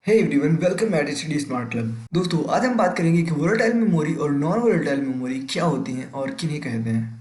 Hey everyone, welcome at HD smart club. दोस्तों, आज हम बात करेंगे कि वोलेटाइल मेमोरी और नॉन वोलेटाइल मेमोरी क्या होती हैं और किन्हें कहते हैं।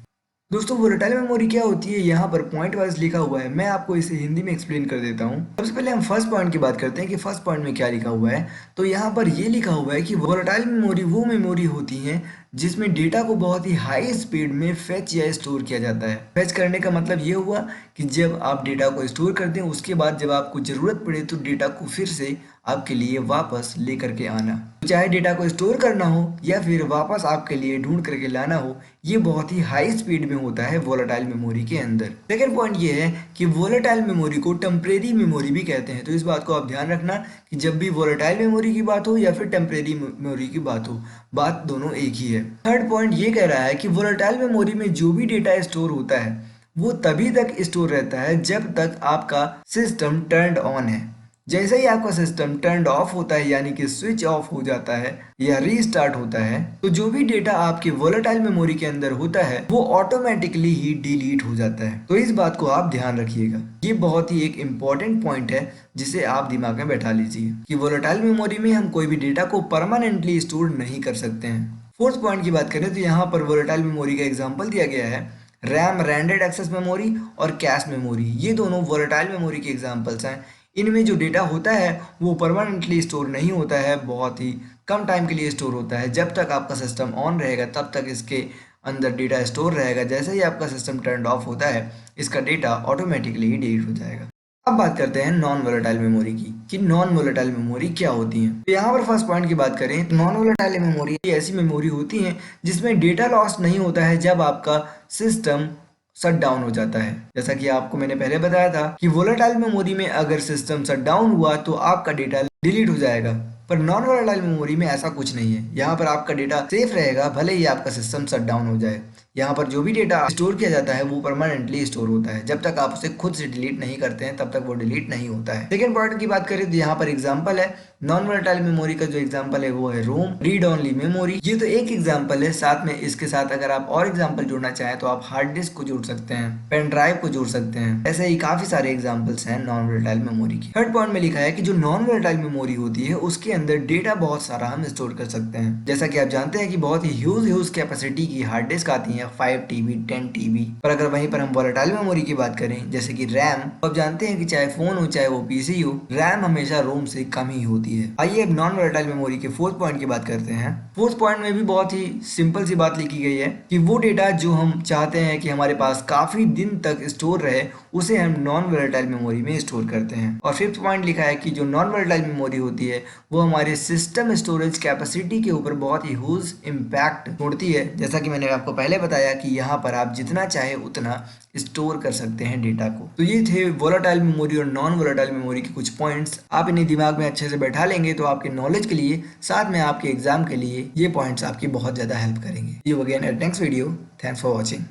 दोस्तों, वोलेटाइल मेमोरी क्या होती है, यहाँ पर पॉइंट वाइज लिखा हुआ है। मैं आपको इसे हिंदी में एक्सप्लेन कर देता हूँ। सबसे पहले हम फर्स्ट पॉइंट की बात करते हैं कि फर्स्ट पॉइंट में क्या लिखा हुआ है। तो यहाँ पर ये लिखा हुआ है कि वोलेटाइल मेमोरी वो मेमोरी होती है जिसमें डेटा को बहुत ही हाई स्पीड में फेच या स्टोर किया जाता है। फेच करने का मतलब ये हुआ कि जब आप डेटा को स्टोर करते हैं, उसके बाद जब आपको ज़रूरत पड़े तो डेटा को फिर से आपके लिए वापस लेकर के आना। तो चाहे डेटा को स्टोर करना हो या फिर वापस आपके लिए ढूंढ करके लाना हो, ये बहुत ही हाई स्पीड में होता है वोलेटाइल मेमोरी के अंदर। सेकेंड पॉइंट ये है कि वोलेटाइल मेमोरी को टेम्परेरी मेमोरी भी कहते हैं। तो इस बात को आप ध्यान रखना कि जब भी वोलेटाइल मेमोरी की बात हो या फिर टेम्परेरी मेमोरी की बात हो, बात दोनों एक ही है। थर्ड पॉइंट ये कह रहा है कि वोलेटाइल मेमोरी में जो भी डेटा स्टोर होता है वो तभी तक स्टोर रहता है जब तक आपका सिस्टम टर्न्ड ऑन है। जैसे ही आपका सिस्टम टर्न्ड ऑफ होता है, यानी कि स्विच ऑफ हो जाता है या रीस्टार्ट होता है, तो जो भी डेटा आपके वोलेटाइल मेमोरी के अंदर होता है वो ऑटोमेटिकली ही डिलीट हो जाता है। तो इस बात को आप ध्यान रखिएगा। ये बहुत ही एक इम्पॉर्टेंट पॉइंट है जिसे आप दिमाग में बैठा लीजिए कि वोलेटाइल मेमोरी में हम कोई भी डेटा को परमानेंटली स्टोर नहीं कर सकते हैं। फोर्थ पॉइंट की बात करें तो यहाँ पर वोलेटाइल मेमोरी का एग्जाम्पल दिया गया है। रैम, रैंडेड एक्सेस मेमोरी और कैश मेमोरी, ये दोनों वोलेटाइल मेमोरी के एग्जाम्पल्स हैं। इनमें जो डेटा होता है वो परमानेंटली स्टोर नहीं होता है, बहुत ही कम टाइम के लिए स्टोर होता है। जब तक आपका सिस्टम ऑन रहेगा तब तक इसके अंदर डेटा स्टोर रहेगा। जैसे ही आपका सिस्टम टर्न ऑफ होता है, इसका डेटा ऑटोमेटिकली ही डिलीट हो जाएगा। अब बात करते हैं नॉन वोलेटाइल मेमोरी की कि नॉन वोलेटाइल मेमोरी क्या होती है। तो यहाँ पर फर्स्ट पॉइंट की बात करें तो नॉन वोलेटाइल मेमोरी ऐसी मेमोरी होती है जिसमें डेटा लॉस नहीं होता है जब आपका सिस्टम शट डाउन हो जाता है। जैसा कि आपको मैंने पहले बताया था कि वोलेटाइल मेमोरी में अगर सिस्टम शट डाउन हुआ तो आपका डेटा डिलीट हो जाएगा, पर नॉन वोलेटाइल मेमोरी में ऐसा कुछ नहीं है। यहाँ पर आपका डेटा सेफ रहेगा भले ही आपका सिस्टम शट डाउन हो जाए। यहाँ पर जो भी डेटा स्टोर किया जाता है वो परमानेंटली स्टोर होता है। जब तक आप उसे खुद से डिलीट नहीं करते हैं तब तक वो डिलीट नहीं होता है। सेकेंड पॉइंट की बात करें तो यहाँ पर एग्जाम्पल है नॉन वोलेटाइल मेमोरी का। जो एग्जाम्पल है वो है रोम, रीड ओनली मेमोरी। ये तो एक एग्जाम्पल है, साथ में इसके साथ अगर आप और एग्जाम्पल जोड़ना चाहें तो आप हार्ड डिस्क को जोड़ सकते हैं, पेन ड्राइव को जोड़ सकते हैं। ऐसे ही काफी सारे एग्जाम्पल्स हैं नॉन वोलेटाइल मेमोरी की। थर्ड पॉइंट में लिखा है कि जो नॉन वोलेटाइल मेमोरी होती है उसके अंदर डेटा बहुत सारा हम स्टोर कर सकते हैं। जैसा कि आप जानते हैं कि बहुत ही ह्यूज कैपेसिटी की हार्ड डिस्क आती है, 5 TB 10 TB। पर अगर वहीं पर हम वोलेटाइल मेमोरी की बात करें जैसे कि रैम, तो आप जानते हैं कि चाहे फोन हो चाहे वो पीसी हो, रैम हमेशा रोम से कम ही होती है। आइए अब नॉन वोलेटाइल मेमोरी के फोर्थ पॉइंट की बात करते हैं। फोर्थ पॉइंट में भी बहुत ही सिंपल सी बात लिखी गई है कि वो डेटा जो हम चाहते हैं कि हमारे पास काफी दिन तक स्टोर रहे उसे हम नॉन वोलेटाइल मेमोरी में स्टोर करते हैं। और फिफ्थ पॉइंट लिखा है कि जो नॉन वोलेटाइल मेमोरी होती है वो हमारे सिस्टम स्टोरेज कैपेसिटी के ऊपर बहुत ही ह्यूज इम्पैक्ट छोड़ती है। जैसा कि मैंने आपको पहले बताया कि यहाँ पर आप जितना चाहे उतना स्टोर कर सकते हैं डेटा को। तो ये थे वोलेटाइल मेमोरी और नॉन वोलेटाइल मेमोरी के कुछ पॉइंट्स। आप इन्हें दिमाग में अच्छे से बैठा लेंगे तो आपके नॉलेज के लिए, साथ में आपके एग्जाम के लिए ये पॉइंट्स आपकी बहुत ज़्यादा हेल्प करेंगे। You again at next video. Thanks for watching.